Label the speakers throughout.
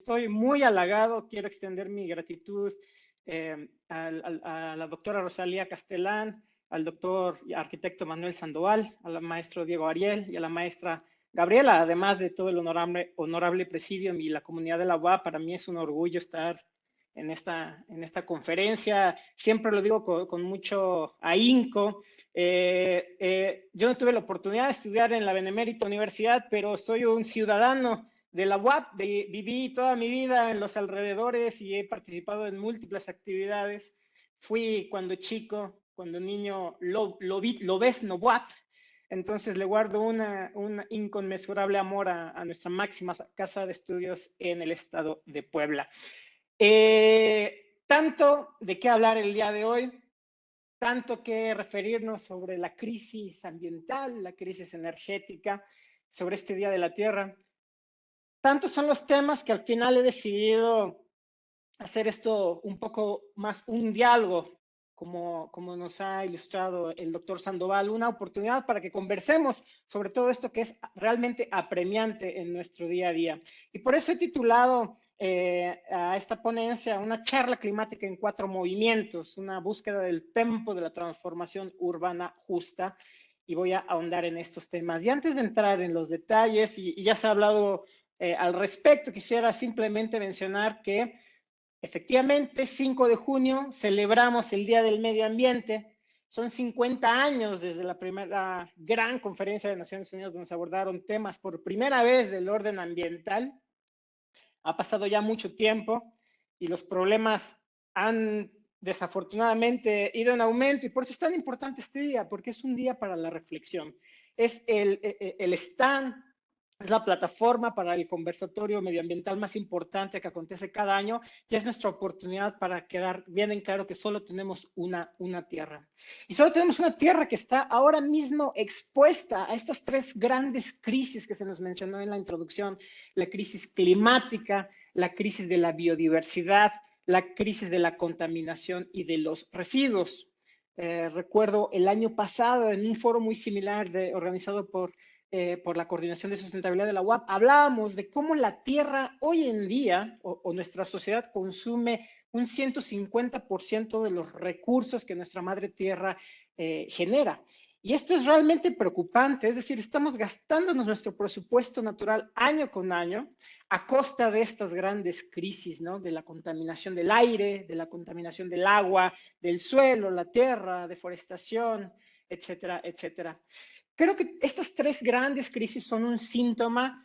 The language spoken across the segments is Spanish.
Speaker 1: Estoy muy halagado, quiero extender mi gratitud a la doctora Rosalía Castelán, al doctor y arquitecto Manuel Sandoval, al maestro Diego Ariel y a la maestra Gabriela, además de todo el honorable presidium y la comunidad de la UAP. Para mí es un orgullo estar en esta conferencia. Siempre lo digo con mucho ahínco. Yo no tuve la oportunidad de estudiar en la Benemérita Universidad, pero soy un ciudadano de la UAP, viví toda mi vida en los alrededores y he participado en múltiples actividades. Fui cuando chico, cuando niño, lo ves, no UAP. Entonces le guardo un inconmensurable amor a nuestra máxima casa de estudios en el estado de Puebla. Tanto de qué hablar el día de hoy, tanto que referirnos sobre la crisis ambiental, la crisis energética, sobre este Día de la Tierra. Tantos son los temas que al final he decidido hacer esto un poco más un diálogo, como nos ha ilustrado el doctor Sandoval, una oportunidad para que conversemos sobre todo esto que es realmente apremiante en nuestro día a día. Y por eso he titulado a esta ponencia una charla climática en 4 movimientos, una búsqueda del tempo de la transformación urbana justa, y voy a ahondar en estos temas. Y antes de entrar en los detalles, y ya se ha hablado al respecto, quisiera simplemente mencionar que efectivamente 5 de junio celebramos el Día del Medio Ambiente. Son 50 años desde la primera gran conferencia de Naciones Unidas donde se abordaron temas por primera vez del orden ambiental. Ha pasado ya mucho tiempo y los problemas han desafortunadamente ido en aumento, y por eso es tan importante este día, porque es un día para la reflexión. Es el stand, es la plataforma para el conversatorio medioambiental más importante que acontece cada año, y es nuestra oportunidad para quedar bien en claro que solo tenemos una tierra. Y solo tenemos una tierra que está ahora mismo expuesta a estas 3 grandes crisis que se nos mencionó en la introducción: la crisis climática, la crisis de la biodiversidad, la crisis de la contaminación y de los residuos. Recuerdo el año pasado en un foro muy similar organizado por la Coordinación de Sustentabilidad de la UAP, hablábamos de cómo la Tierra hoy en día, o nuestra sociedad, consume un 150% de los recursos que nuestra madre Tierra genera. Y esto es realmente preocupante, es decir, estamos gastándonos nuestro presupuesto natural año con año a costa de estas grandes crisis, ¿no? De la contaminación del aire, de la contaminación del agua, del suelo, la tierra, deforestación, etcétera, etcétera. Creo que estas 3 grandes crisis son un síntoma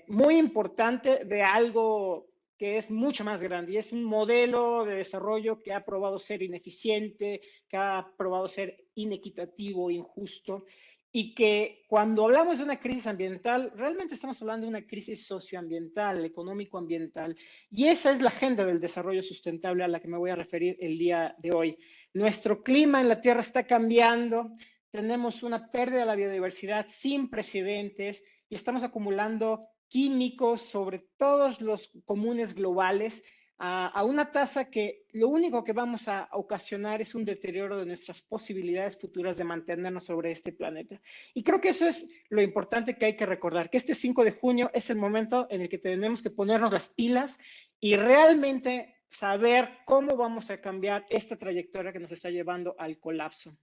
Speaker 1: muy importante de algo que es mucho más grande, y es un modelo de desarrollo que ha probado ser ineficiente, que ha probado ser inequitativo, injusto, y que cuando hablamos de una crisis ambiental, realmente estamos hablando de una crisis socioambiental, económico-ambiental, y esa es la agenda del desarrollo sustentable a la que me voy a referir el día de hoy. Nuestro clima en la Tierra está cambiando, tenemos una pérdida de la biodiversidad sin precedentes y estamos acumulando químicos sobre todos los comunes globales a una tasa que lo único que vamos a ocasionar es un deterioro de nuestras posibilidades futuras de mantenernos sobre este planeta. Y creo que eso es lo importante que hay que recordar, que este 5 de junio es el momento en el que tenemos que ponernos las pilas y realmente saber cómo vamos a cambiar esta trayectoria que nos está llevando al colapso.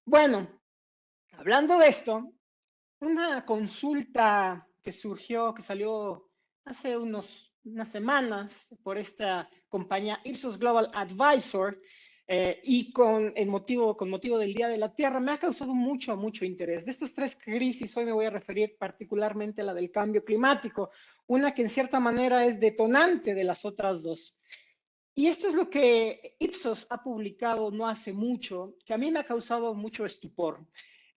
Speaker 1: Bueno, hablando de esto, una consulta que surgió, que salió hace unas semanas por esta compañía Ipsos Global Advisor, y con motivo del Día de la Tierra, me ha causado mucho interés. De estas 3 crisis, hoy me voy a referir particularmente a la del cambio climático, una que en cierta manera es detonante de las otras 2. Y esto es lo que Ipsos ha publicado no hace mucho, que a mí me ha causado mucho estupor.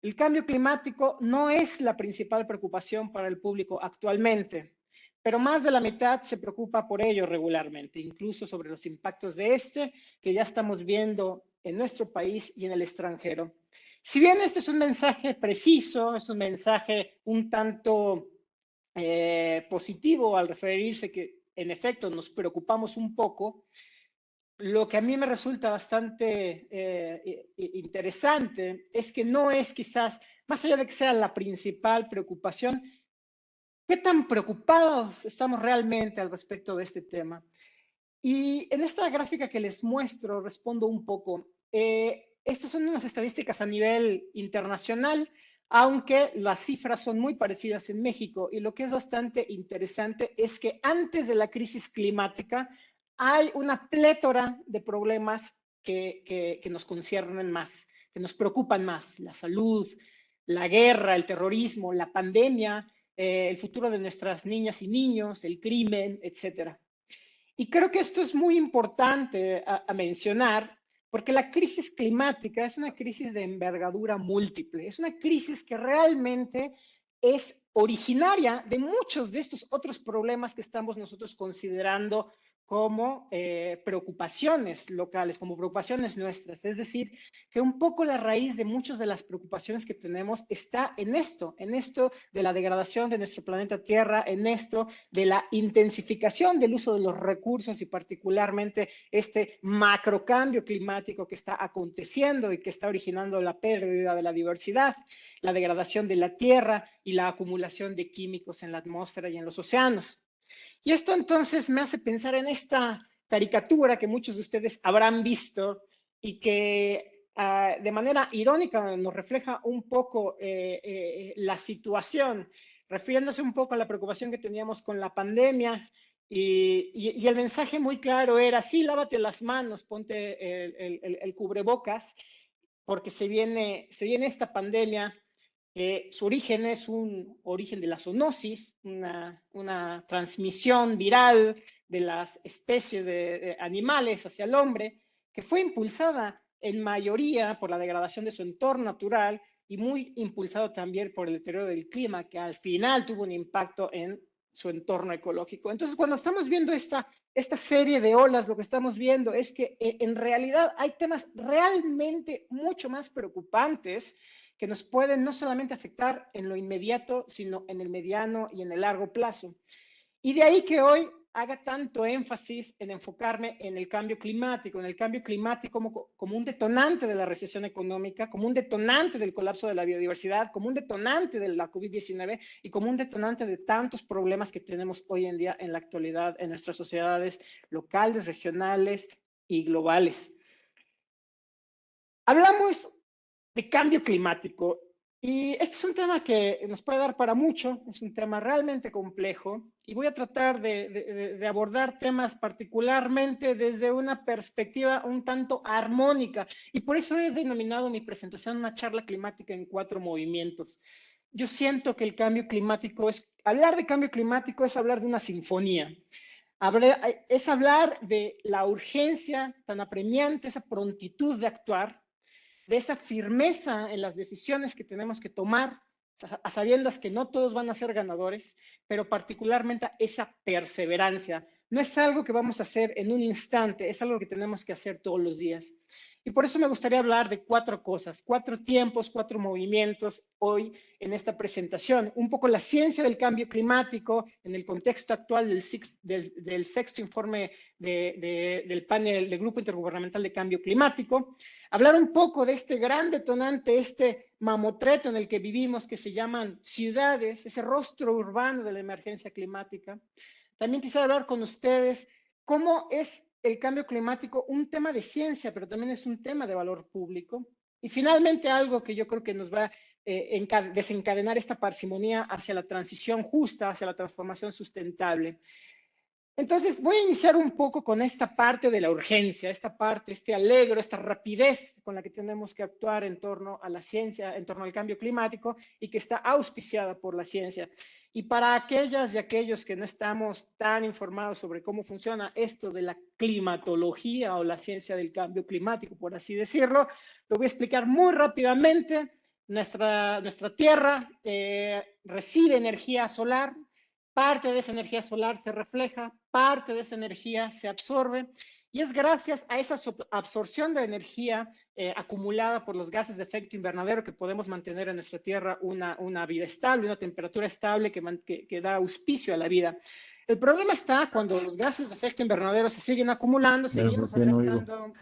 Speaker 1: El cambio climático no es la principal preocupación para el público actualmente, pero más de la mitad se preocupa por ello regularmente, incluso sobre los impactos de este que ya estamos viendo en nuestro país y en el extranjero. Si bien este es un mensaje preciso, es un mensaje un tanto positivo al referirse que en efecto nos preocupamos un poco, lo que a mí me resulta bastante interesante es que no es quizás, más allá de que sea la principal preocupación, ¿Qué tan preocupados estamos realmente al respecto de este tema? Y en esta gráfica que les muestro, respondo un poco. Estas son unas estadísticas a nivel internacional, aunque las cifras son muy parecidas en México. Y lo que es bastante interesante es que antes de la crisis climática hay una plétora de problemas que nos conciernen más, que nos preocupan más: la salud, la guerra, el terrorismo, la pandemia, el futuro de nuestras niñas y niños, el crimen, etcétera. Y creo que esto es muy importante a mencionar, porque la crisis climática es una crisis de envergadura múltiple, es una crisis que realmente es originaria de muchos de estos otros problemas que estamos nosotros considerando como preocupaciones locales, como preocupaciones nuestras. Es decir, que un poco la raíz de muchas de las preocupaciones que tenemos está en esto de la degradación de nuestro planeta Tierra, en esto de la intensificación del uso de los recursos y particularmente este macrocambio climático que está aconteciendo y que está originando la pérdida de la diversidad, la degradación de la Tierra y la acumulación de químicos en la atmósfera y en los océanos. Y esto entonces me hace pensar en esta caricatura que muchos de ustedes habrán visto y que de manera irónica nos refleja un poco la situación, refiriéndose un poco a la preocupación que teníamos con la pandemia. Y el mensaje muy claro era: sí, lávate las manos, ponte el cubrebocas, porque se viene esta pandemia. Su origen es un origen de la zoonosis, una transmisión viral de las especies de animales hacia el hombre, que fue impulsada en mayoría por la degradación de su entorno natural y muy impulsado también por el deterioro del clima, que al final tuvo un impacto en su entorno ecológico. Entonces, cuando estamos viendo esta serie de olas, lo que estamos viendo es que en realidad hay temas realmente mucho más preocupantes que nos pueden no solamente afectar en lo inmediato, sino en el mediano y en el largo plazo. Y de ahí que hoy haga tanto énfasis en enfocarme en el cambio climático, como un detonante de la recesión económica, como un detonante del colapso de la biodiversidad, como un detonante de la COVID-19 y como un detonante de tantos problemas que tenemos hoy en día en la actualidad en nuestras sociedades locales, regionales y globales. Hablamos de cambio climático. Y este es un tema que nos puede dar para mucho, es un tema realmente complejo y voy a tratar de abordar temas particularmente desde una perspectiva un tanto armónica y por eso he denominado mi presentación una charla climática en 4 movimientos. Yo siento que el cambio climático hablar de cambio climático es hablar de una sinfonía. Es hablar de la urgencia tan apremiante, esa prontitud de actuar, de esa firmeza en las decisiones que tenemos que tomar, a sabiendas que no todos van a ser ganadores, pero particularmente esa perseverancia. No es algo que vamos a hacer en un instante, es algo que tenemos que hacer todos los días. Y por eso me gustaría hablar de 4 cosas, 4 tiempos, 4 movimientos hoy en esta presentación. Un poco la ciencia del cambio climático en el contexto actual del sexto informe del panel del Grupo Intergubernamental de Cambio Climático. Hablar un poco de este gran detonante, este mamotreto en el que vivimos, que se llaman ciudades, ese rostro urbano de la emergencia climática. También quisiera hablar con ustedes cómo es el cambio climático un tema de ciencia, pero también es un tema de valor público. Y finalmente algo que yo creo que nos va a desencadenar esta parsimonía hacia la transición justa, hacia la transformación sustentable. Entonces, voy a iniciar un poco con esta parte de la urgencia, esta parte, este alegro, esta rapidez con la que tenemos que actuar en torno a la ciencia, en torno al cambio climático y que está auspiciada por la ciencia. Y para aquellas y aquellos que no estamos tan informados sobre cómo funciona esto de la climatología o la ciencia del cambio climático, por así decirlo, lo voy a explicar muy rápidamente. Nuestra Tierra recibe energía solar. Parte de esa energía solar se refleja, parte de esa energía se absorbe y es gracias a esa absorción de energía acumulada por los gases de efecto invernadero que podemos mantener en nuestra Tierra una vida estable, una temperatura estable que da auspicio a la vida. El problema está cuando los gases de efecto invernadero se siguen acumulando,
Speaker 2: Pero
Speaker 1: seguimos
Speaker 2: ¿por qué no oigo?
Speaker 1: aceptando.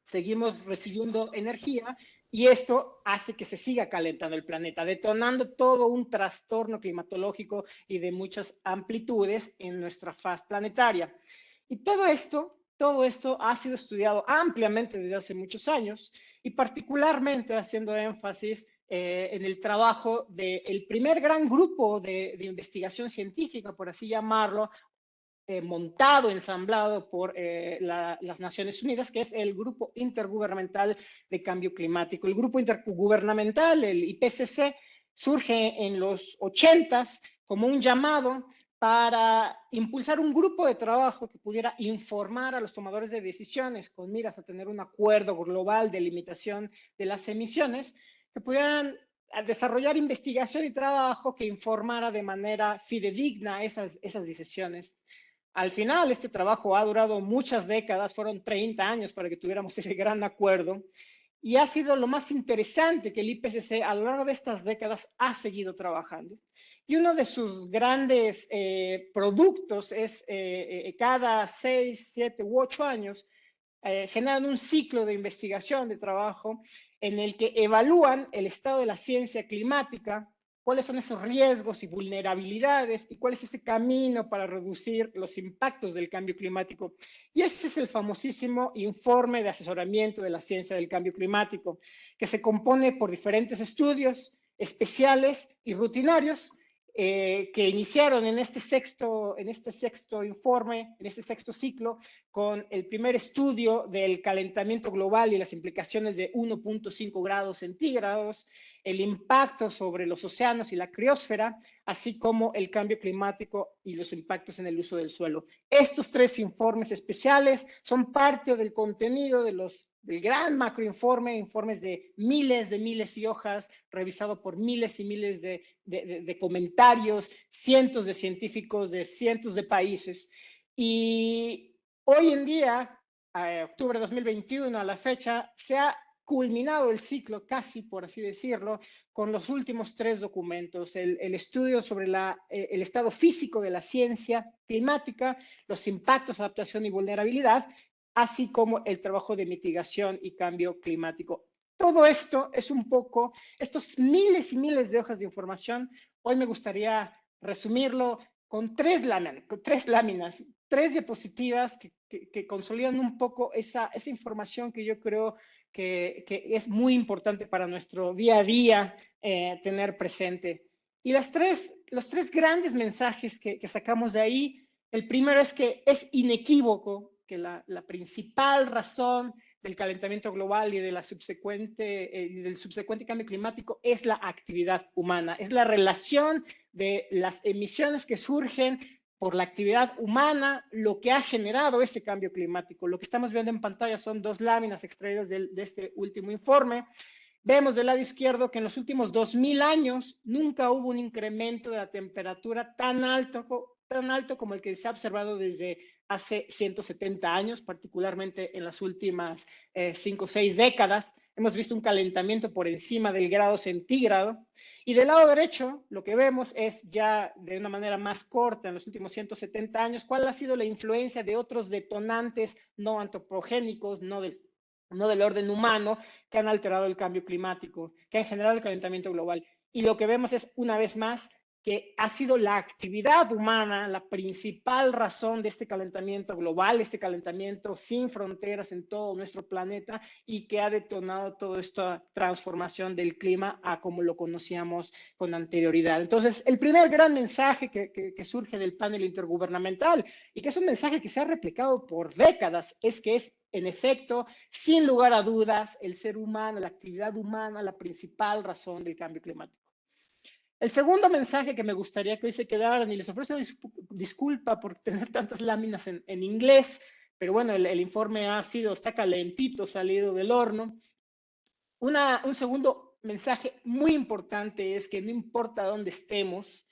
Speaker 1: seguimos recibiendo energía y esto hace que se siga calentando el planeta, detonando todo un trastorno climatológico y de muchas amplitudes en nuestra faz planetaria. Y todo esto ha sido estudiado ampliamente desde hace muchos años y particularmente haciendo énfasis en el trabajo del primer gran grupo de investigación científica, por así llamarlo, montado, ensamblado por las Naciones Unidas, que es el Grupo Intergubernamental de Cambio Climático. El Grupo Intergubernamental, el IPCC, surge en los 80s como un llamado para impulsar un grupo de trabajo que pudiera informar a los tomadores de decisiones con miras a tener un acuerdo global de limitación de las emisiones, que pudieran desarrollar investigación y trabajo que informara de manera fidedigna esas decisiones. Al final, este trabajo ha durado muchas décadas, fueron 30 años para que tuviéramos ese gran acuerdo, y ha sido lo más interesante que el IPCC a lo largo de estas décadas ha seguido trabajando. Y uno de sus grandes productos es cada 6, 7 u 8 años generan un ciclo de investigación, de trabajo, en el que evalúan el estado de la ciencia climática, cuáles son esos riesgos y vulnerabilidades y cuál es ese camino para reducir los impactos del cambio climático. Y ese es el famosísimo informe de asesoramiento de la ciencia del cambio climático, que se compone por diferentes estudios especiales y rutinarios que iniciaron en este sexto informe, en este sexto ciclo, con el primer estudio del calentamiento global y las implicaciones de 1.5 grados centígrados, el impacto sobre los océanos y la criósfera, así como el cambio climático y los impactos en el uso del suelo. Estos tres informes especiales son parte del contenido del gran macroinforme, informes de miles y hojas, revisado por miles y miles de comentarios, cientos de científicos de cientos de países. Y hoy en día, octubre de 2021, a la fecha, se ha culminado el ciclo, casi por así decirlo, con los últimos tres documentos, el estudio sobre el estado físico de la ciencia climática, los impactos, adaptación y vulnerabilidad, así como el trabajo de mitigación y cambio climático. Todo esto es un poco, estos miles y miles de hojas de información, hoy me gustaría resumirlo con tres láminas, tres diapositivas que consolidan un poco esa información que yo creo que es muy importante para nuestro día a día tener presente. Y los tres grandes mensajes que sacamos de ahí, el primero es que es inequívoco que la principal razón del calentamiento global y del subsecuente cambio climático es la actividad humana, es la relación de las emisiones que surgen por la actividad humana, lo que ha generado este cambio climático. Lo que estamos viendo en pantalla son dos láminas extraídas de este último informe. Vemos del lado izquierdo que en los últimos 2000 años nunca hubo un incremento de la temperatura tan alto como el que se ha observado desde hace 170 años, particularmente en las últimas 5 o 6 décadas. Hemos visto un calentamiento por encima del grado centígrado. Y del lado derecho, lo que vemos es ya de una manera más corta, en los últimos 170 años, cuál ha sido la influencia de otros detonantes no antropogénicos, no del orden humano, que han alterado el cambio climático, que han generado el calentamiento global. Y lo que vemos es, una vez más, que ha sido la actividad humana la principal razón de este calentamiento global, este calentamiento sin fronteras en todo nuestro planeta y que ha detonado toda esta transformación del clima a como lo conocíamos con anterioridad. Entonces, el primer gran mensaje que surge del panel intergubernamental y que es un mensaje que se ha replicado por décadas es que es, en efecto, sin lugar a dudas, el ser humano, la actividad humana, la principal razón del cambio climático. El segundo mensaje que me gustaría que hoy se quedaran, y les ofrezco disculpa por tener tantas láminas en inglés, pero bueno, el informe está calentito, salido del horno. Un segundo mensaje muy importante es que no importa dónde estemos,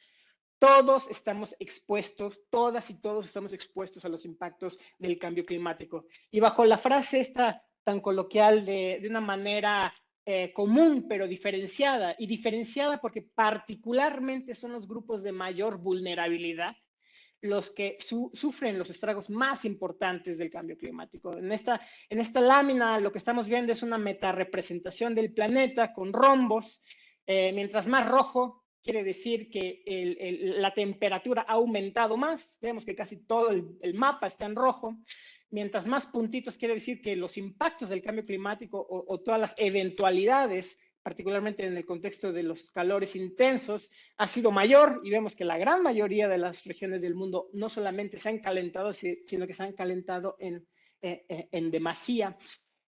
Speaker 1: todos estamos expuestos, todas y todos estamos expuestos a los impactos del cambio climático. Y bajo la frase esta tan coloquial de una manera común, pero diferenciada, y diferenciada porque particularmente son los grupos de mayor vulnerabilidad, los que sufren los estragos más importantes del cambio climático. En esta lámina lo que estamos viendo es una metarepresentación del planeta con rombos. Mientras más rojo, quiere decir que la temperatura ha aumentado más. Vemos que casi todo el mapa está en rojo. Mientras más puntitos, quiere decir que los impactos del cambio climático o todas las eventualidades, particularmente en el contexto de los calores intensos, ha sido mayor, y vemos que la gran mayoría de las regiones del mundo no solamente se han calentado, sino que se han calentado en demasía.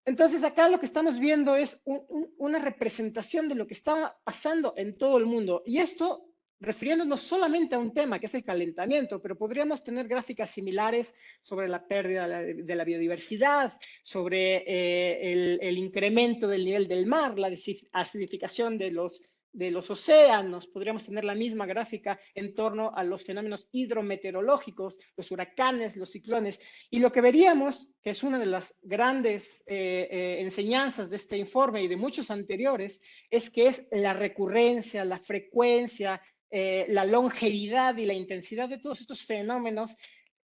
Speaker 1: Entonces acá lo que estamos viendo es una representación de lo que está pasando en todo el mundo, y esto refiriéndonos solamente a un tema, que es el calentamiento, pero podríamos tener gráficas similares sobre la pérdida de la biodiversidad, sobre el incremento del nivel del mar, la acidificación de los océanos. Podríamos tener la misma gráfica en torno a los fenómenos hidrometeorológicos, los huracanes, los ciclones. Y lo que veríamos, que es una de las grandes enseñanzas de este informe y de muchos anteriores, es que es la recurrencia, la frecuencia, la longevidad y la intensidad de todos estos fenómenos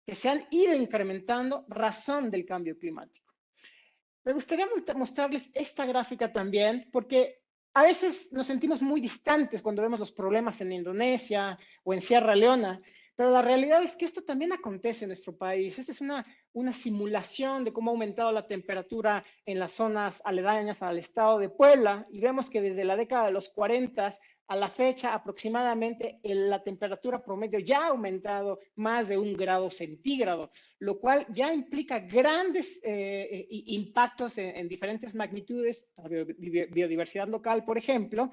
Speaker 1: que se han ido incrementando razón del cambio climático. Me gustaría mostrarles esta gráfica también, porque a veces nos sentimos muy distantes cuando vemos los problemas en Indonesia o en Sierra Leona, pero la realidad es que esto también acontece en nuestro país. Esta es una simulación de cómo ha aumentado la temperatura en las zonas aledañas al estado de Puebla, y vemos que desde la década de los 40 a la fecha aproximadamente la temperatura promedio ya ha aumentado más de 1 grado centígrado, lo cual ya implica grandes impactos en diferentes magnitudes, la biodiversidad local, por ejemplo,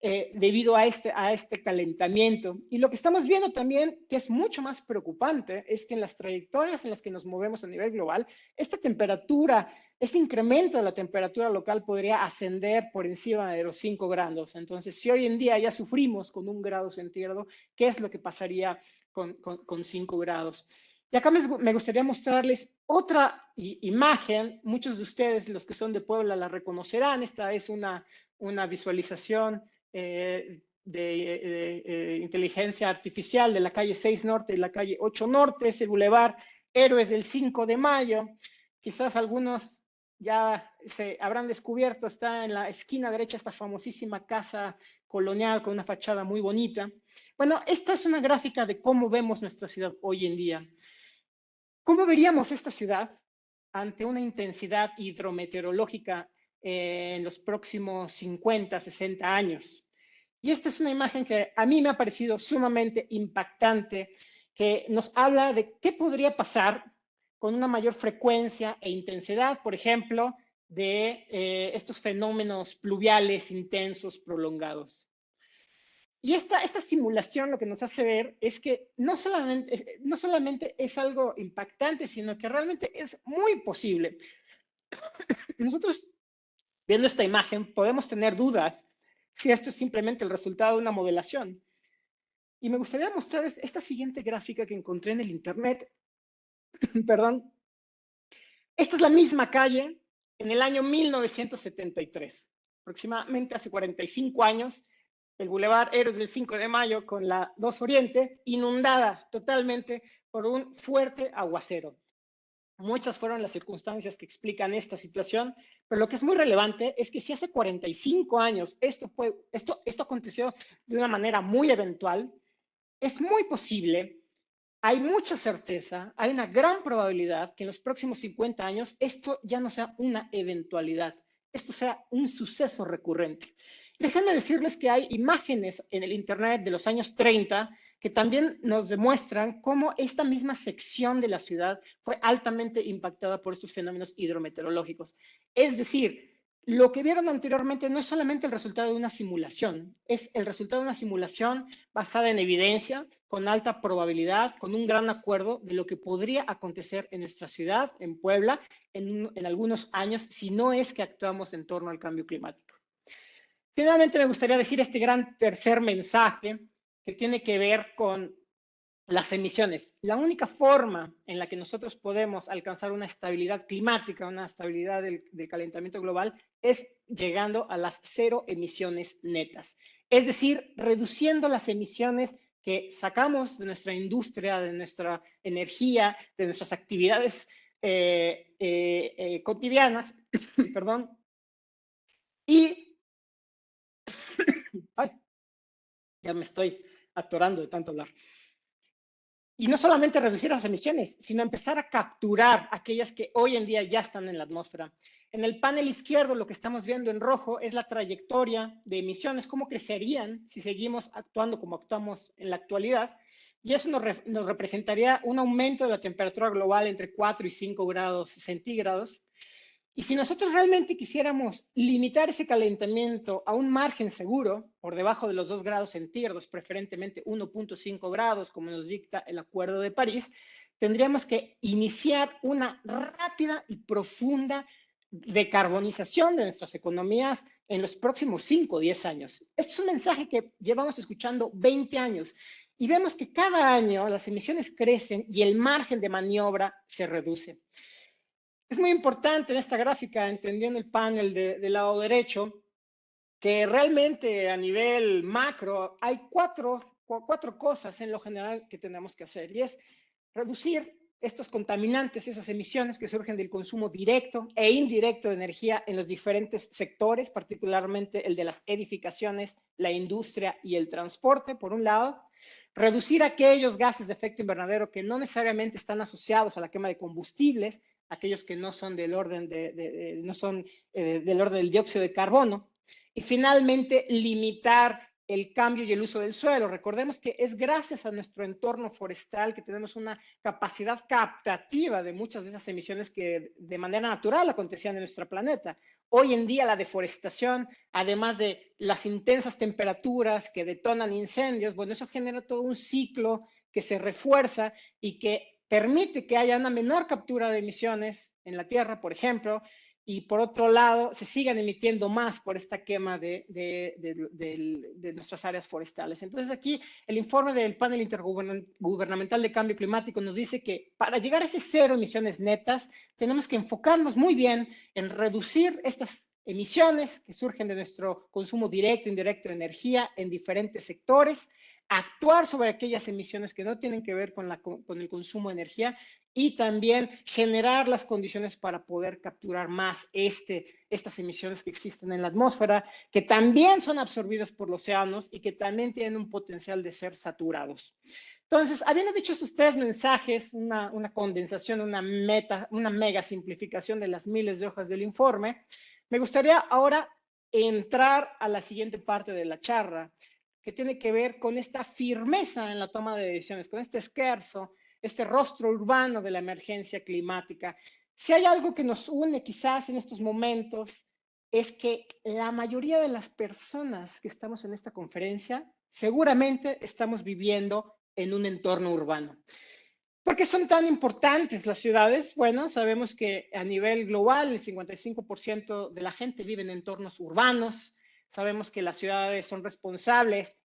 Speaker 1: debido a este calentamiento. Y lo que estamos viendo también, que es mucho más preocupante, es que en las trayectorias en las que nos movemos a nivel global, esta temperatura, este incremento de la temperatura local podría ascender por encima de los 5 grados. Entonces, si hoy en día ya sufrimos con 1 grado centígrado, ¿qué es lo que pasaría con 5 grados? Y acá me gustaría mostrarles otra imagen. Muchos de ustedes, los que son de Puebla, la reconocerán. Esta es una visualización de inteligencia artificial de la calle 6 Norte y la calle 8 Norte. Es el Boulevard Héroes del 5 de Mayo. Quizás algunos ya se habrán descubierto, está en la esquina derecha esta famosísima casa colonial con una fachada muy bonita. Bueno, esta es una gráfica de cómo vemos nuestra ciudad hoy en día. ¿Cómo veríamos esta ciudad ante una intensidad hidrometeorológica en los próximos 50, 60 años? Y esta es una imagen que a mí me ha parecido sumamente impactante, que nos habla de qué podría pasar con una mayor frecuencia e intensidad, por ejemplo, de estos fenómenos pluviales intensos prolongados. Y esta simulación lo que nos hace ver es que no solamente es algo impactante, sino que realmente es muy posible. Nosotros, viendo esta imagen, podemos tener dudas si esto es simplemente el resultado de una modelación. Y me gustaría mostrarles esta siguiente gráfica que encontré en el internet. Perdón. Esta es la misma calle en el año 1973, aproximadamente hace 45 años. El Boulevard Héroes del 5 de Mayo con la 2 Oriente, inundada totalmente por un fuerte aguacero. Muchas fueron las circunstancias que explican esta situación, pero lo que es muy relevante es que si hace 45 años esto aconteció de una manera muy eventual, es muy posible, hay mucha certeza, hay una gran probabilidad que en los próximos 50 años esto ya no sea una eventualidad, esto sea un suceso recurrente. Déjenme decirles que hay imágenes en el internet de los años 30 que también nos demuestran cómo esta misma sección de la ciudad fue altamente impactada por estos fenómenos hidrometeorológicos. Es decir, lo que vieron anteriormente no es solamente el resultado de una simulación, es el resultado de una simulación basada en evidencia, con alta probabilidad, con un gran acuerdo de lo que podría acontecer en nuestra ciudad, en Puebla, en algunos años, si no es que actuamos en torno al cambio climático. Finalmente, me gustaría decir este gran tercer mensaje que tiene que ver con las emisiones. La única forma en la que nosotros podemos alcanzar una estabilidad climática, una estabilidad del calentamiento global, es llegando a las 0 emisiones netas. Es decir, reduciendo las emisiones que sacamos de nuestra industria, de nuestra energía, de nuestras actividades cotidianas, perdón, y ay, ya me estoy atorando de tanto hablar. Y no solamente reducir las emisiones, sino empezar a capturar aquellas que hoy en día ya están en la atmósfera. En el panel izquierdo, lo que estamos viendo en rojo es la trayectoria de emisiones, cómo crecerían si seguimos actuando como actuamos en la actualidad. Y eso nos representaría un aumento de la temperatura global entre 4 y 5 grados centígrados. Y si nosotros realmente quisiéramos limitar ese calentamiento a un margen seguro, por debajo de los 2 grados centígrados, preferentemente 1.5 grados, como nos dicta el Acuerdo de París, tendríamos que iniciar una rápida y profunda decarbonización de nuestras economías en los próximos 5 o 10 años. Este es un mensaje que llevamos escuchando 20 años y vemos que cada año las emisiones crecen y el margen de maniobra se reduce. Es muy importante en esta gráfica, entendiendo el panel del lado derecho, que realmente a nivel macro hay cuatro cosas en lo general que tenemos que hacer, y es reducir estos contaminantes, esas emisiones que surgen del consumo directo e indirecto de energía en los diferentes sectores, particularmente el de las edificaciones, la industria y el transporte, por un lado. Reducir aquellos gases de efecto invernadero que no necesariamente están asociados a la quema de combustibles, aquellos que no son del orden, del orden del dióxido de carbono. Y finalmente, limitar el cambio y el uso del suelo. Recordemos que es gracias a nuestro entorno forestal que tenemos una capacidad captativa de muchas de esas emisiones que de manera natural acontecían en nuestro planeta. Hoy en día la deforestación, además de las intensas temperaturas que detonan incendios, bueno, eso genera todo un ciclo que se refuerza y que permite que haya una menor captura de emisiones en la Tierra, por ejemplo, y por otro lado se sigan emitiendo más por esta quema de nuestras áreas forestales. Entonces aquí el informe del panel intergubernamental de cambio climático nos dice que para llegar a ese cero emisiones netas tenemos que enfocarnos muy bien en reducir estas emisiones que surgen de nuestro consumo directo e indirecto de energía en diferentes sectores, actuar sobre aquellas emisiones que no tienen que ver con el consumo de energía y también generar las condiciones para poder capturar más estas emisiones que existen en la atmósfera, que también son absorbidas por los océanos y que también tienen un potencial de ser saturados. Entonces, habiendo dicho estos tres mensajes, una condensación, una mega simplificación de las miles de hojas del informe, me gustaría ahora entrar a la siguiente parte de la charla, que tiene que ver con esta firmeza en la toma de decisiones, con este esfuerzo, este rostro urbano de la emergencia climática. Si hay algo que nos une quizás en estos momentos, es que la mayoría de las personas que estamos en esta conferencia seguramente estamos viviendo en un entorno urbano. ¿Por qué son tan importantes las ciudades? Bueno, sabemos que a nivel global el 55% de la gente vive en entornos urbanos. Sabemos que las ciudades son responsables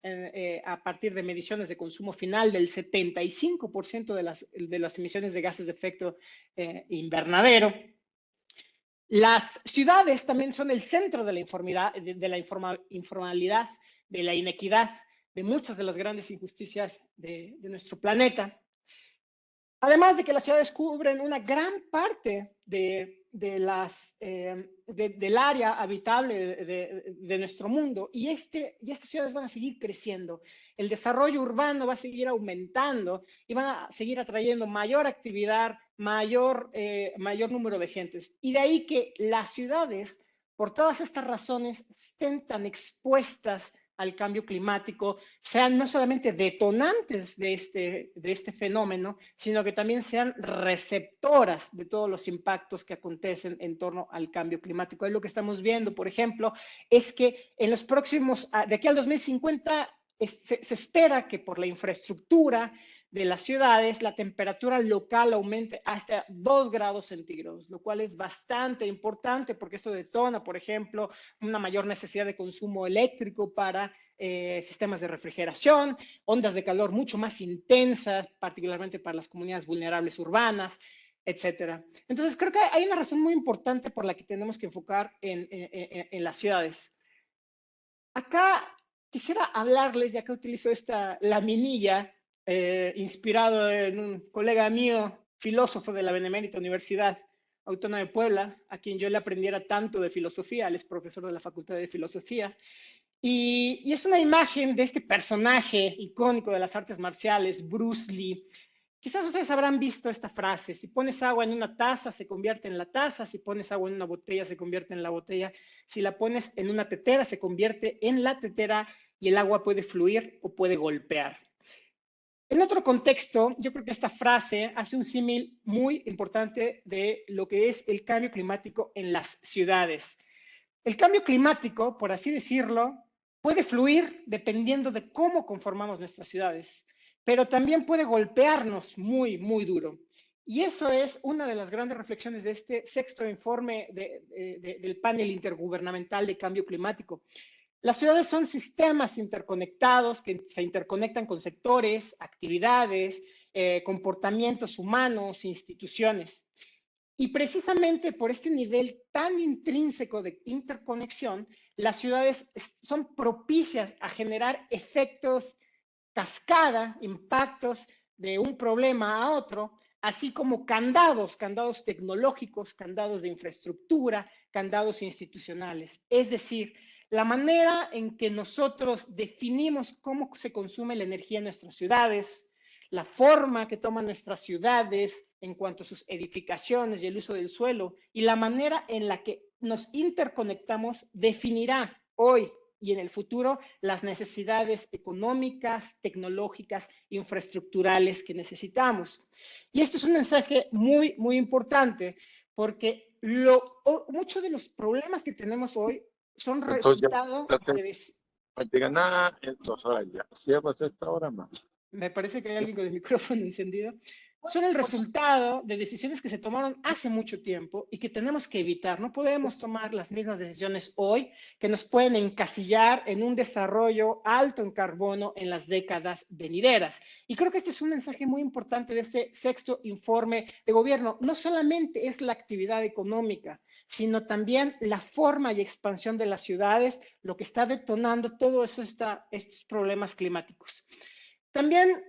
Speaker 1: a partir de mediciones de consumo final del 75% de las emisiones de gases de efecto invernadero. Las ciudades también son el centro de la informalidad, de la inequidad, de muchas de las grandes injusticias de nuestro planeta. Además de que las ciudades cubren una gran parte del área habitable de nuestro mundo y estas ciudades van a seguir creciendo. El desarrollo urbano va a seguir aumentando y van a seguir atrayendo mayor actividad, mayor número de gentes. Y de ahí que las ciudades, por todas estas razones, estén tan expuestas al cambio climático, sean no solamente detonantes de este fenómeno, sino que también sean receptoras de todos los impactos que acontecen en torno al cambio climático. Ahí lo que estamos viendo, por ejemplo, es que en los próximos, de aquí al 2050, se espera que por la infraestructura de las ciudades, la temperatura local aumente hasta 2 grados centígrados, lo cual es bastante importante porque esto detona, por ejemplo, una mayor necesidad de consumo eléctrico para sistemas de refrigeración, ondas de calor mucho más intensas, particularmente para las comunidades vulnerables urbanas, etcétera. Entonces, creo que hay una razón muy importante por la que tenemos que enfocar en las ciudades. Acá quisiera hablarles, ya que utilizo esta laminilla, inspirado en un colega mío, filósofo de la Benemérita Universidad Autónoma de Puebla, a quien yo le aprendiera tanto de filosofía, él es profesor de la Facultad de Filosofía, y es una imagen de este personaje icónico de las artes marciales, Bruce Lee. Quizás ustedes habrán visto esta frase: si pones agua en una taza, se convierte en la taza; si pones agua en una botella, se convierte en la botella; si la pones en una tetera, se convierte en la tetera, y el agua puede fluir o puede golpear. En otro contexto, yo creo que esta frase hace un símil muy importante de lo que es el cambio climático en las ciudades. El cambio climático, por así decirlo, puede fluir dependiendo de cómo conformamos nuestras ciudades, pero también puede golpearnos muy, muy duro. Y eso es una de las grandes reflexiones de este sexto informe del panel intergubernamental de cambio climático. Las ciudades son sistemas interconectados que se interconectan con sectores, actividades, comportamientos humanos, instituciones. Y precisamente por este nivel tan intrínseco de interconexión, las ciudades son propicias a generar efectos cascada, impactos de un problema a otro, así como candados tecnológicos, candados de infraestructura, candados institucionales. Es decir, la manera en que nosotros definimos cómo se consume la energía en nuestras ciudades, la forma que toman nuestras ciudades en cuanto a sus edificaciones y el uso del suelo, y la manera en la que nos interconectamos definirá hoy y en el futuro las necesidades económicas, tecnológicas, infraestructurales que necesitamos. Y esto es un mensaje muy, muy importante, porque muchos de los problemas que tenemos hoy son
Speaker 2: Entonces
Speaker 1: resultado
Speaker 2: ya
Speaker 1: de...
Speaker 2: no diga nada, entonces ahora ya. Si ya pasó esta hora más.
Speaker 1: Me parece que hay alguien con el micrófono encendido. Son el resultado de decisiones que se tomaron hace mucho tiempo y que tenemos que evitar. No podemos tomar las mismas decisiones hoy que nos pueden encasillar en un desarrollo alto en carbono en las décadas venideras. Y creo que este es un mensaje muy importante de este sexto informe de gobierno. No solamente es la actividad económica, sino también la forma y expansión de las ciudades, lo que está detonando todos estos problemas climáticos. También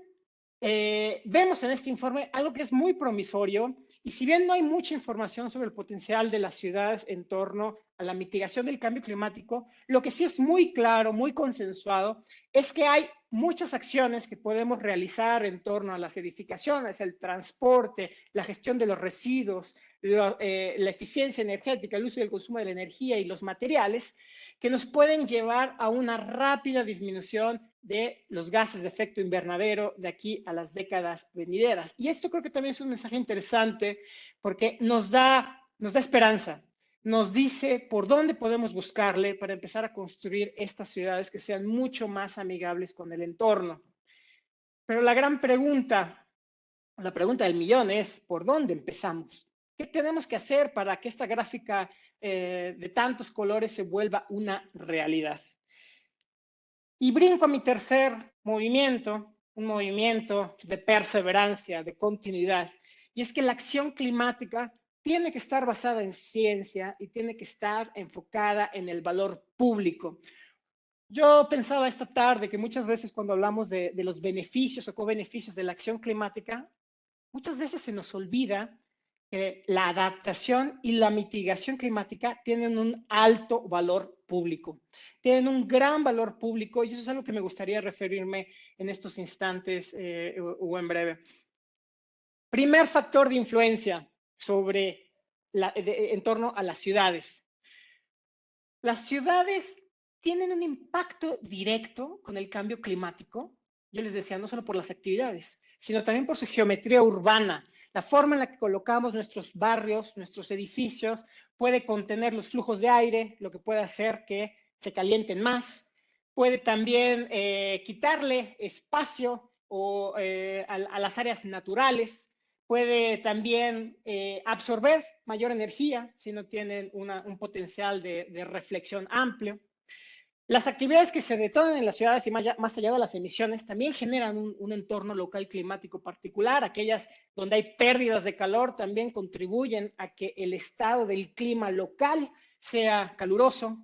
Speaker 1: vemos en este informe algo que es muy promisorio, y si bien no hay mucha información sobre el potencial de las ciudades en torno a la mitigación del cambio climático, lo que sí es muy claro, muy consensuado, es que hay muchas acciones que podemos realizar en torno a las edificaciones, el transporte, la gestión de los residuos, la eficiencia energética, el uso y el consumo de la energía y los materiales, que nos pueden llevar a una rápida disminución de los gases de efecto invernadero de aquí a las décadas venideras. Y esto creo que también es un mensaje interesante, porque nos da esperanza, nos dice por dónde podemos buscarle para empezar a construir estas ciudades que sean mucho más amigables con el entorno. Pero la gran pregunta, la pregunta del millón es: ¿por dónde empezamos? ¿Qué tenemos que hacer para que esta gráfica de tantos colores se vuelva una realidad? Y brinco a mi tercer movimiento, un movimiento de perseverancia, de continuidad. Y es que la acción climática tiene que estar basada en ciencia y tiene que estar enfocada en el valor público. Yo pensaba esta tarde que muchas veces cuando hablamos de los beneficios o co-beneficios de la acción climática, muchas veces se nos olvida que la adaptación y la mitigación climática tienen un alto valor público, tienen un gran valor público, y eso es algo que me gustaría referirme en estos instantes o en breve. Primer factor de influencia en torno a las ciudades. Las ciudades tienen un impacto directo con el cambio climático. Yo les decía, no solo por las actividades, sino también por su geometría urbana. La forma en la que colocamos nuestros barrios, nuestros edificios, puede contener los flujos de aire, lo que puede hacer que se calienten más. Puede también quitarle espacio a las áreas naturales. Puede también absorber mayor energía si no tienen un potencial de reflexión amplio. Las actividades que se detonan en las ciudades y más allá de las emisiones también generan un entorno local climático particular. Aquellas donde hay pérdidas de calor también contribuyen a que el estado del clima local sea caluroso.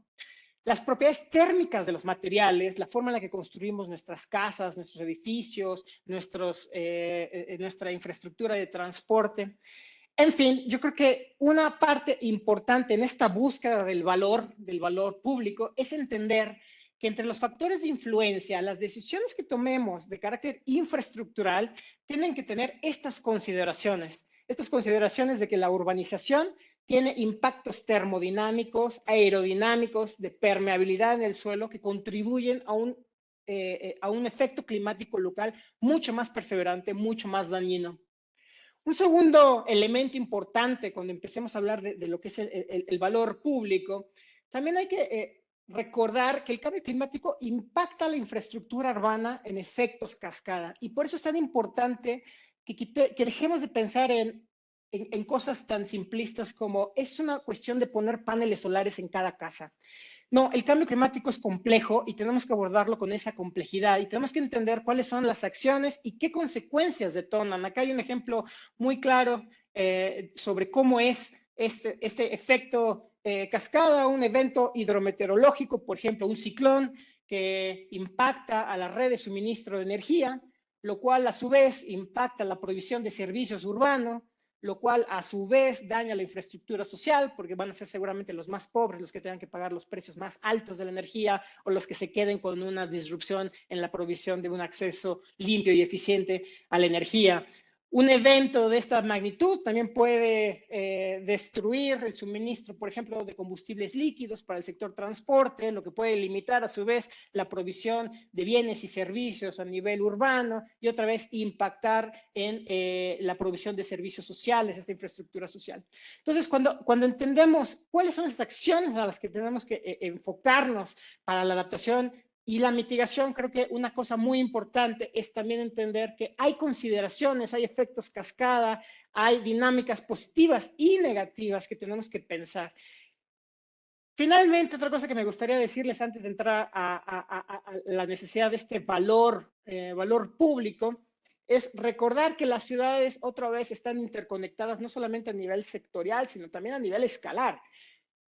Speaker 1: las propiedades térmicas de los materiales, la forma en la que construimos nuestras casas, nuestros edificios, nuestra infraestructura de transporte. En fin, yo creo que una parte importante en esta búsqueda del valor público, es entender que entre los factores de influencia, las decisiones que tomemos de carácter infraestructural tienen que tener estas consideraciones de que la urbanización tiene impactos termodinámicos, aerodinámicos, de permeabilidad en el suelo que contribuyen a un efecto climático local mucho más perseverante, mucho más dañino. Un segundo elemento importante cuando empecemos a hablar de lo que es el valor público, también hay que recordar que el cambio climático impacta la infraestructura urbana en efectos cascada, y por eso es tan importante que dejemos de pensar en cosas tan simplistas como es una cuestión de poner paneles solares en cada casa. No, el cambio climático es complejo y tenemos que abordarlo con esa complejidad y tenemos que entender cuáles son las acciones y qué consecuencias detonan. Acá hay un ejemplo muy claro sobre cómo es este efecto cascada, un evento hidrometeorológico, por ejemplo, un ciclón que impacta a la red de suministro de energía, lo cual a su vez impacta la provisión de servicios urbanos, lo cual a su vez daña la infraestructura social, porque van a ser seguramente los más pobres los que tengan que pagar los precios más altos de la energía, o los que se queden con una disrupción en la provisión de un acceso limpio y eficiente a la energía. Un evento de esta magnitud también puede destruir el suministro, por ejemplo, de combustibles líquidos para el sector transporte, lo que puede limitar a su vez la provisión de bienes y servicios a nivel urbano y otra vez impactar en la provisión de servicios sociales, esta infraestructura social. Entonces, cuando entendemos cuáles son las acciones a las que tenemos que enfocarnos para la adaptación y la mitigación, creo que una cosa muy importante es también entender que hay consideraciones, hay efectos cascada, hay dinámicas positivas y negativas que tenemos que pensar. Finalmente, otra cosa que me gustaría decirles antes de entrar a la necesidad de este valor público, es recordar que las ciudades otra vez están interconectadas no solamente a nivel sectorial, sino también a nivel escalar.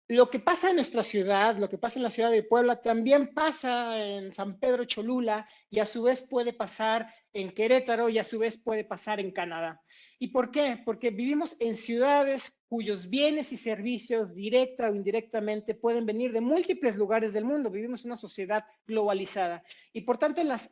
Speaker 1: Lo que pasa en nuestra ciudad, lo que pasa en la ciudad de Puebla, también pasa en San Pedro Cholula y a su vez puede pasar en Querétaro y a su vez puede pasar en Canadá. ¿Y por qué? Porque vivimos en ciudades cuyos bienes y servicios, directa o indirectamente, pueden venir de múltiples lugares del mundo. Vivimos en una sociedad globalizada y por tanto las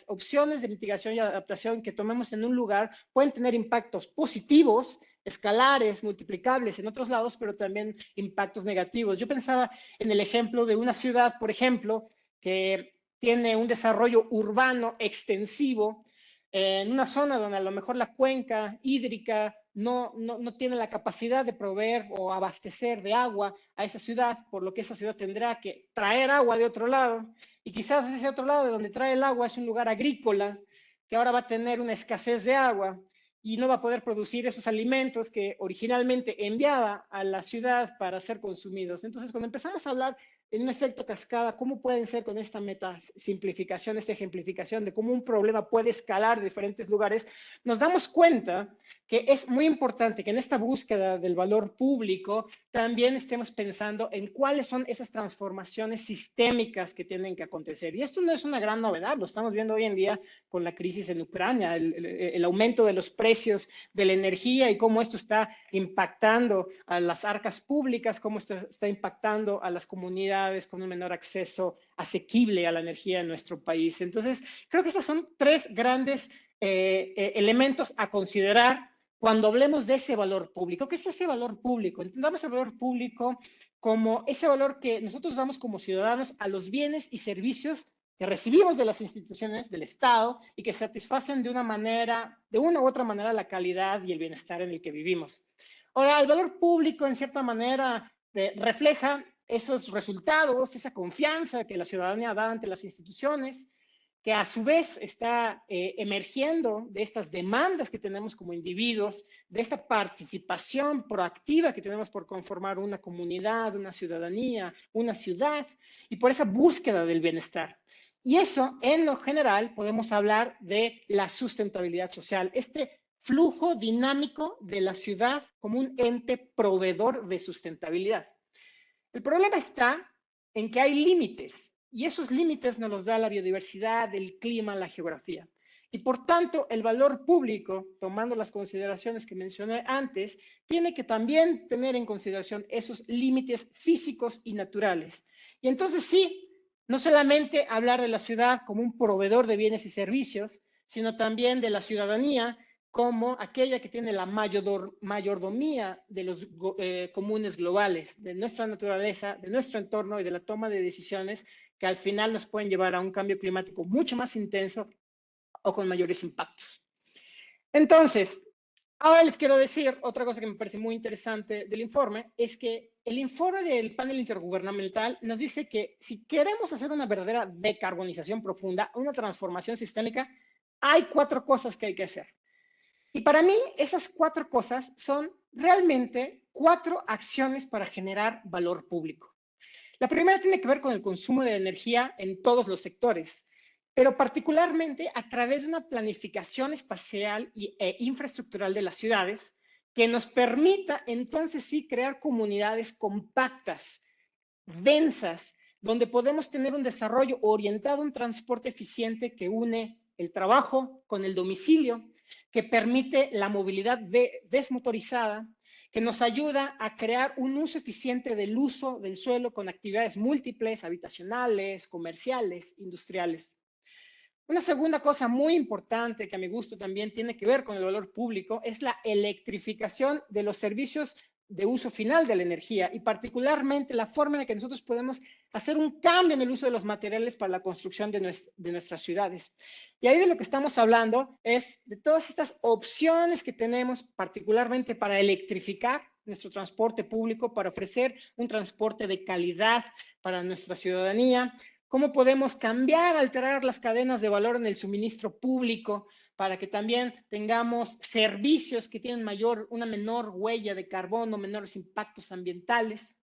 Speaker 1: opciones de mitigación y adaptación que tomemos en un lugar pueden tener impactos positivos, escalares, multiplicables en otros lados, pero también impactos negativos. Yo pensaba en el ejemplo de una ciudad, por ejemplo, que tiene un desarrollo urbano extensivo en una zona donde a lo mejor la cuenca hídrica no tiene la capacidad de proveer o abastecer de agua a esa ciudad, por lo que esa ciudad tendrá que traer agua de otro lado, y quizás ese otro lado de donde trae el agua es un lugar agrícola, que ahora va a tener una escasez de agua, y no va a poder producir esos alimentos que originalmente enviaba a la ciudad para ser consumidos. Entonces, cuando empezamos a hablar en un efecto cascada, ¿cómo pueden ser con esta meta simplificación, esta ejemplificación de cómo un problema puede escalar de diferentes lugares? Nos damos cuenta que es muy importante que en esta búsqueda del valor público también estemos pensando en cuáles son esas transformaciones sistémicas que tienen que acontecer. Y esto no es una gran novedad, lo estamos viendo hoy en día con la crisis en Ucrania, el aumento de los precios de la energía y cómo esto está impactando a las arcas públicas, cómo está impactando a las comunidades con un menor acceso asequible a la energía en nuestro país. Entonces, creo que estos son tres grandes elementos a considerar cuando hablemos de ese valor público. ¿Qué es ese valor público? Entendamos el valor público como ese valor que nosotros damos como ciudadanos a los bienes y servicios que recibimos de las instituciones del Estado y que satisfacen de una u otra manera la calidad y el bienestar en el que vivimos. Ahora, el valor público en cierta manera refleja esos resultados, esa confianza que la ciudadanía da ante las instituciones, que a su vez está emergiendo de estas demandas que tenemos como individuos, de esta participación proactiva que tenemos por conformar una comunidad, una ciudadanía, una ciudad, y por esa búsqueda del bienestar. Y eso, en lo general, podemos hablar de la sustentabilidad social, este flujo dinámico de la ciudad como un ente proveedor de sustentabilidad. El problema está en que hay límites y esos límites nos los da la biodiversidad, el clima, la geografía. Y por tanto, el valor público, tomando las consideraciones que mencioné antes, tiene que también tener en consideración esos límites físicos y naturales. Y entonces sí, no solamente hablar de la ciudad como un proveedor de bienes y servicios, sino también de la ciudadanía como aquella que tiene la mayordomía de los comunes globales, de nuestra naturaleza, de nuestro entorno y de la toma de decisiones que al final nos pueden llevar a un cambio climático mucho más intenso o con mayores impactos. Entonces, ahora les quiero decir otra cosa que me parece muy interesante del informe, es que el informe del panel intergubernamental nos dice que si queremos hacer una verdadera decarbonización profunda, una transformación sistémica, hay 4 cosas que hay que hacer. Y para mí, esas 4 cosas son realmente 4 acciones para generar valor público. La primera tiene que ver con el consumo de energía en todos los sectores, pero particularmente a través de una planificación espacial e infraestructural de las ciudades que nos permita entonces sí crear comunidades compactas, densas, donde podemos tener un desarrollo orientado a un transporte eficiente que une el trabajo con el domicilio, que permite la movilidad desmotorizada, que nos ayuda a crear un uso eficiente del uso del suelo con actividades múltiples, habitacionales, comerciales, industriales. Una segunda cosa muy importante que a mi gusto también tiene que ver con el valor público es la electrificación de los servicios de uso final de la energía y particularmente la forma en la que nosotros podemos hacer un cambio en el uso de los materiales para la construcción de nuestras ciudades. Y ahí de lo que estamos hablando es de todas estas opciones que tenemos particularmente para electrificar nuestro transporte público, para ofrecer un transporte de calidad para nuestra ciudadanía, cómo podemos cambiar, alterar las cadenas de valor en el suministro público para que también tengamos servicios que tienen una menor huella de carbono, menores impactos ambientales.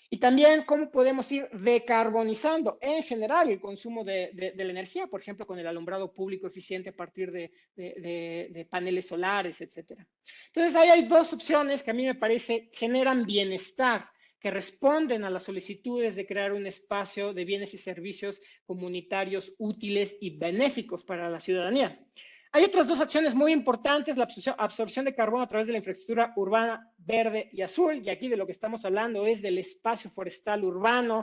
Speaker 1: Y también cómo podemos ir decarbonizando en general el consumo de la energía, por ejemplo, con el alumbrado público eficiente a partir de paneles solares, etcétera. Entonces, ahí hay 2 opciones que a mí me parece generan bienestar, que responden a las solicitudes de crear un espacio de bienes y servicios comunitarios útiles y benéficos para la ciudadanía. Hay otras 2 acciones muy importantes, la absorción de carbono a través de la infraestructura urbana verde y azul, y aquí de lo que estamos hablando es del espacio forestal urbano.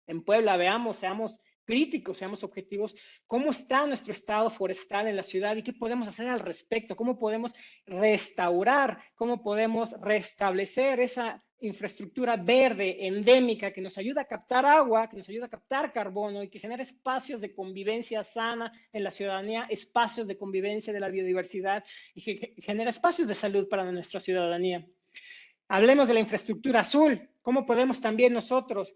Speaker 1: En Puebla, veamos, seamos críticos, seamos objetivos, cómo está nuestro estado forestal en la ciudad y qué podemos hacer al respecto, cómo podemos restaurar, cómo podemos restablecer esa infraestructura verde endémica que nos ayuda a captar agua, que nos ayuda a captar carbono y que genera espacios de convivencia sana en la ciudadanía, espacios de convivencia de la biodiversidad y que genera espacios de salud para nuestra ciudadanía. Hablemos de la infraestructura azul, cómo podemos también nosotros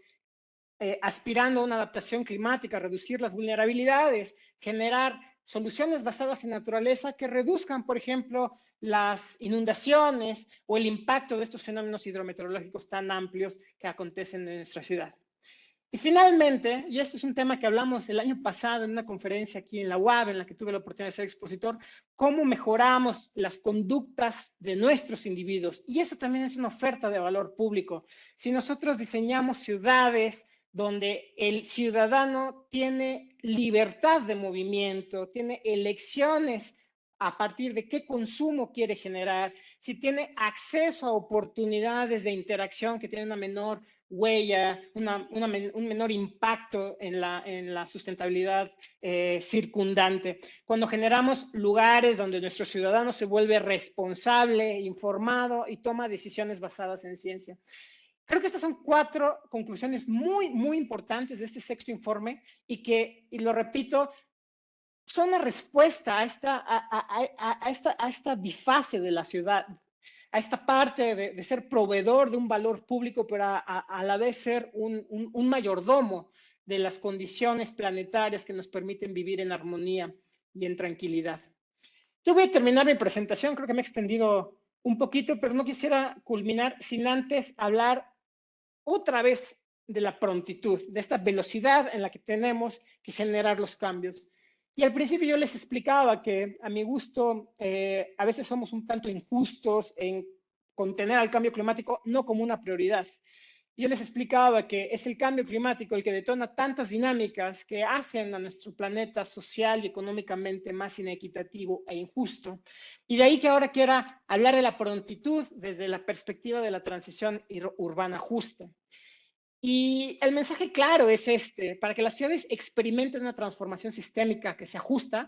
Speaker 1: aspirando a una adaptación climática, reducir las vulnerabilidades, generar soluciones basadas en naturaleza que reduzcan, por ejemplo, las inundaciones o el impacto de estos fenómenos hidrometeorológicos tan amplios que acontecen en nuestra ciudad. Y finalmente, y esto es un tema que hablamos el año pasado en una conferencia aquí en la UAB, en la que tuve la oportunidad de ser expositor, cómo mejoramos las conductas de nuestros individuos. Y eso también es una oferta de valor público. Si nosotros diseñamos ciudades donde el ciudadano tiene libertad de movimiento, tiene elecciones a partir de qué consumo quiere generar, si tiene acceso a oportunidades de interacción que tienen una menor huella, un menor impacto en la sustentabilidad circundante. Cuando generamos lugares donde nuestro ciudadano se vuelve responsable, informado y toma decisiones basadas en ciencia. Creo que estas son 4 conclusiones muy, muy importantes de este 6º informe y lo repito, son una respuesta a esta bifase de la ciudad, a esta parte de ser proveedor de un valor público, pero a la vez ser un mayordomo de las condiciones planetarias que nos permiten vivir en armonía y en tranquilidad. Yo voy a terminar mi presentación, creo que me he extendido un poquito, pero no quisiera culminar sin antes hablar otra vez de la prontitud, de esta velocidad en la que tenemos que generar los cambios. Y al principio yo les explicaba que a mi gusto a veces somos un tanto injustos en contener al cambio climático no como una prioridad. Yo les explicaba que es el cambio climático el que detona tantas dinámicas que hacen a nuestro planeta social y económicamente más inequitativo e injusto. Y de ahí que ahora quiera hablar de la prontitud desde la perspectiva de la transición urbana justa. Y el mensaje claro es este: para que las ciudades experimenten una transformación sistémica que se ajusta,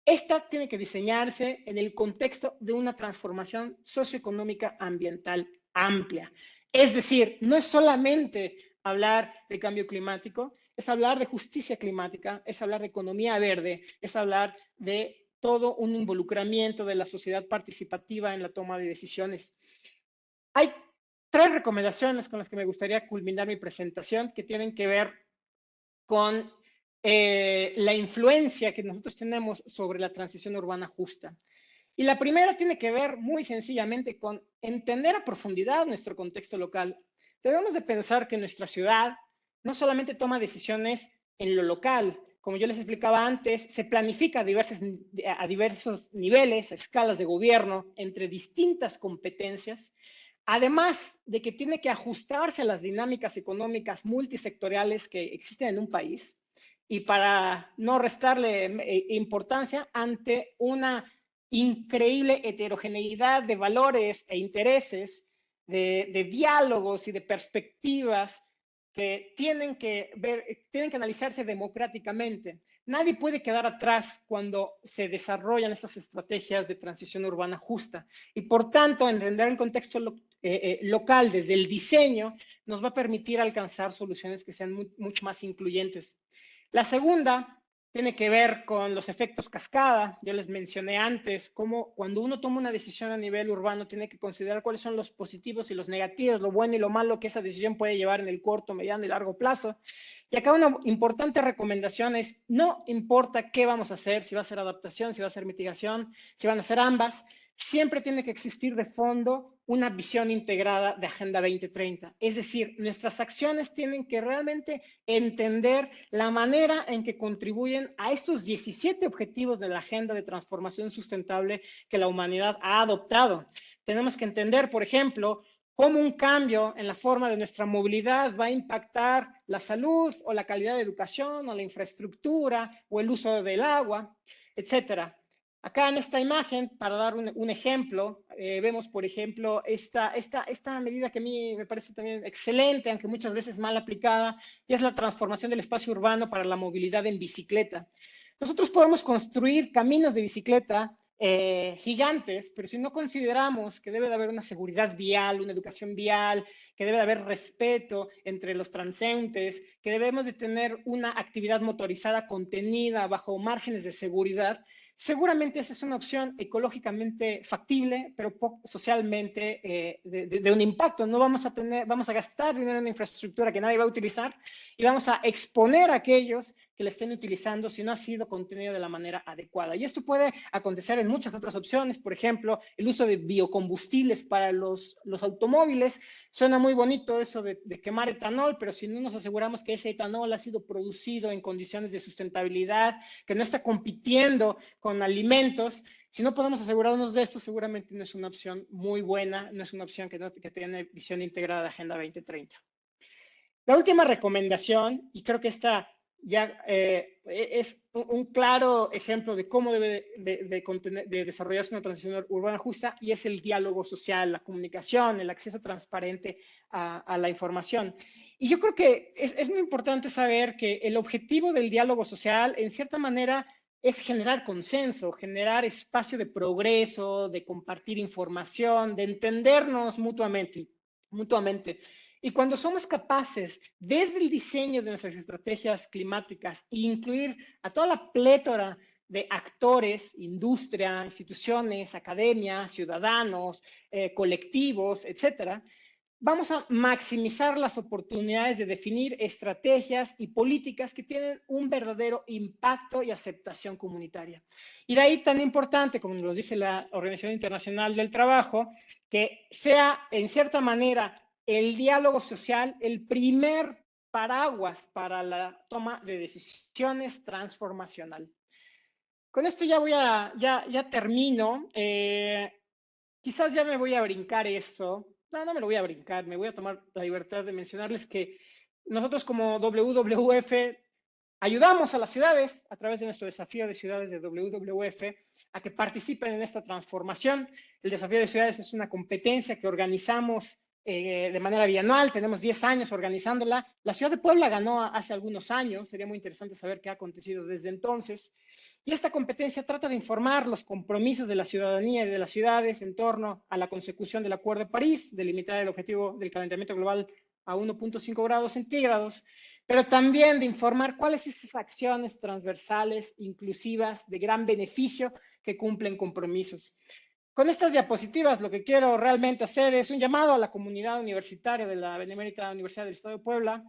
Speaker 1: esta tiene que diseñarse en el contexto de una transformación socioeconómica ambiental amplia. Es decir, no es solamente hablar de cambio climático, es hablar de justicia climática, es hablar de economía verde, es hablar de todo un involucramiento de la sociedad participativa en la toma de decisiones. Hay tres recomendaciones con las que me gustaría culminar mi presentación que tienen que ver con la influencia que nosotros tenemos sobre la transición urbana justa. Y la primera tiene que ver muy sencillamente con entender a profundidad nuestro contexto local. Debemos de pensar que nuestra ciudad no solamente toma decisiones en lo local, como yo les explicaba antes, se planifica a diversos niveles, a escalas de gobierno, entre distintas competencias, además de que tiene que ajustarse a las dinámicas económicas multisectoriales que existen en un país y para no restarle importancia ante una increíble heterogeneidad de valores e intereses, de diálogos y de perspectivas que tienen que analizarse democráticamente. Nadie puede quedar atrás cuando se desarrollan esas estrategias de transición urbana justa. Y por tanto, entender el contexto local desde el diseño nos va a permitir alcanzar soluciones que sean mucho más incluyentes. La segunda tiene que ver con los efectos cascada. Yo les mencioné antes cómo cuando uno toma una decisión a nivel urbano tiene que considerar cuáles son los positivos y los negativos, lo bueno y lo malo que esa decisión puede llevar en el corto, mediano y largo plazo. Y acá una importante recomendación es: no importa qué vamos a hacer, si va a ser adaptación, si va a ser mitigación, si van a ser ambas, siempre tiene que existir de fondo una visión integrada de Agenda 2030. Es decir, nuestras acciones tienen que realmente entender la manera en que contribuyen a estos 17 objetivos de la Agenda de Transformación Sustentable que la humanidad ha adoptado. Tenemos que entender, por ejemplo, cómo un cambio en la forma de nuestra movilidad va a impactar la salud o la calidad de educación o la infraestructura o el uso del agua, etcétera. Acá en esta imagen, para dar un ejemplo, vemos, por ejemplo, esta medida que a mí me parece también excelente, aunque muchas veces mal aplicada, y es la transformación del espacio urbano para la movilidad en bicicleta. Nosotros podemos construir caminos de bicicleta gigantes, pero si no consideramos que debe de haber una seguridad vial, una educación vial, que debe de haber respeto entre los transeúntes, que debemos de tener una actividad motorizada contenida bajo márgenes de seguridad, seguramente esa es una opción ecológicamente factible, pero poco socialmente de un impacto. No vamos a gastar dinero en infraestructura que nadie va a utilizar y vamos a exponer a aquellos que la estén utilizando si no ha sido contenido de la manera adecuada. Y esto puede acontecer en muchas otras opciones, por ejemplo, el uso de biocombustibles para los automóviles. Suena muy bonito eso de quemar etanol, pero si no nos aseguramos que ese etanol ha sido producido en condiciones de sustentabilidad, que no está compitiendo con alimentos, si no podemos asegurarnos de esto, seguramente no es una opción muy buena, no es una opción que tiene visión integrada de Agenda 2030. La última recomendación, y creo que esta ya es un claro ejemplo de cómo debe de desarrollarse una transición urbana justa, y es el diálogo social, la comunicación, el acceso transparente a la información. Y yo creo que es muy importante saber que el objetivo del diálogo social, en cierta manera, es generar consenso, generar espacio de progreso, de compartir información, de entendernos mutuamente. Y cuando somos capaces, desde el diseño de nuestras estrategias climáticas, incluir a toda la plétora de actores, industria, instituciones, academia, ciudadanos, colectivos, etcétera, vamos a maximizar las oportunidades de definir estrategias y políticas que tienen un verdadero impacto y aceptación comunitaria. Y de ahí tan importante, como nos dice la Organización Internacional del Trabajo, que sea en cierta manera el diálogo social el primer paraguas para la toma de decisiones transformacional. Con esto ya termino. Quizás ya me voy a brincar esto, no me lo voy a brincar, me voy a tomar la libertad de mencionarles que nosotros como WWF ayudamos a las ciudades a través de nuestro desafío de ciudades de WWF a que participen en esta transformación. El desafío de ciudades es una competencia que organizamos de manera bianual, tenemos 10 años organizándola. La ciudad de Puebla ganó hace algunos años, sería muy interesante saber qué ha acontecido desde entonces. Y esta competencia trata de informar los compromisos de la ciudadanía y de las ciudades en torno a la consecución del Acuerdo de París, de limitar el objetivo del calentamiento global a 1.5 grados centígrados, pero también de informar cuáles son esas acciones transversales, inclusivas, de gran beneficio que cumplen compromisos. Con estas diapositivas lo que quiero realmente hacer es un llamado a la comunidad universitaria de la Benemérita Universidad del Estado de Puebla,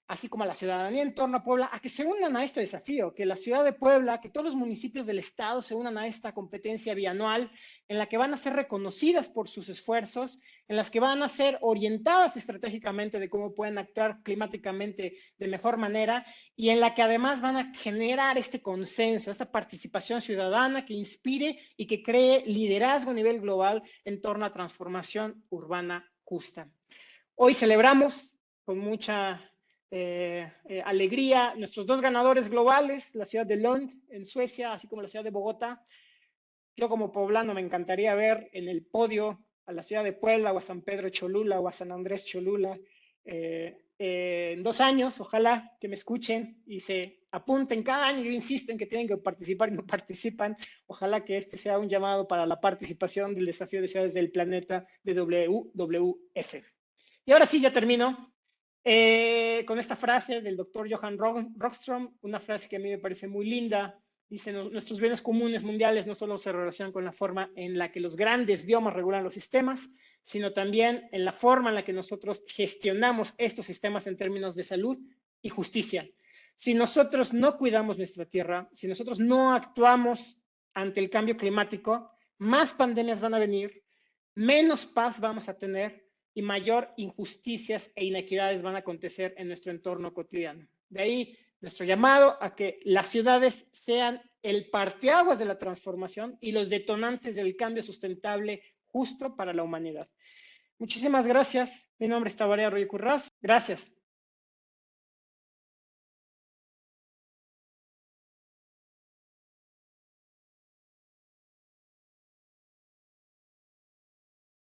Speaker 1: así como a la ciudadanía en torno a Puebla, a que se unan a este desafío, que la ciudad de Puebla, que todos los municipios del estado se unan a esta competencia bianual en la que van a ser reconocidas por sus esfuerzos, en las que van a ser orientadas estratégicamente de cómo pueden actuar climáticamente de mejor manera y en la que además van a generar este consenso, esta participación ciudadana que inspire y que cree liderazgo a nivel global en torno a transformación urbana justa. Hoy celebramos con mucha alegría nuestros dos ganadores globales, la ciudad de Lund en Suecia, así como la ciudad de Bogotá. Yo como poblano me encantaría ver en el podio a la ciudad de Puebla o a San Pedro Cholula o a San Andrés Cholula en 2 años. Ojalá que me escuchen y se apunten cada año. Yo insisto en que tienen que participar y no participan. Ojalá que este sea un llamado para la participación del desafío de ciudades del planeta de WWF. Y ahora sí, ya termino con esta frase del doctor Johan Rockström, una frase que a mí me parece muy linda. Dice, nuestros bienes comunes mundiales no solo se relacionan con la forma en la que los grandes biomas regulan los sistemas, sino también en la forma en la que nosotros gestionamos estos sistemas en términos de salud y justicia. Si nosotros no cuidamos nuestra tierra, si nosotros no actuamos ante el cambio climático, más pandemias van a venir, menos paz vamos a tener y mayor injusticias e inequidades van a acontecer en nuestro entorno cotidiano. De ahí nuestro llamado a que las ciudades sean el parteaguas de la transformación y los detonantes del cambio sustentable justo para la humanidad. Muchísimas gracias. Mi nombre es Tabaré Arroyo Currás. Gracias.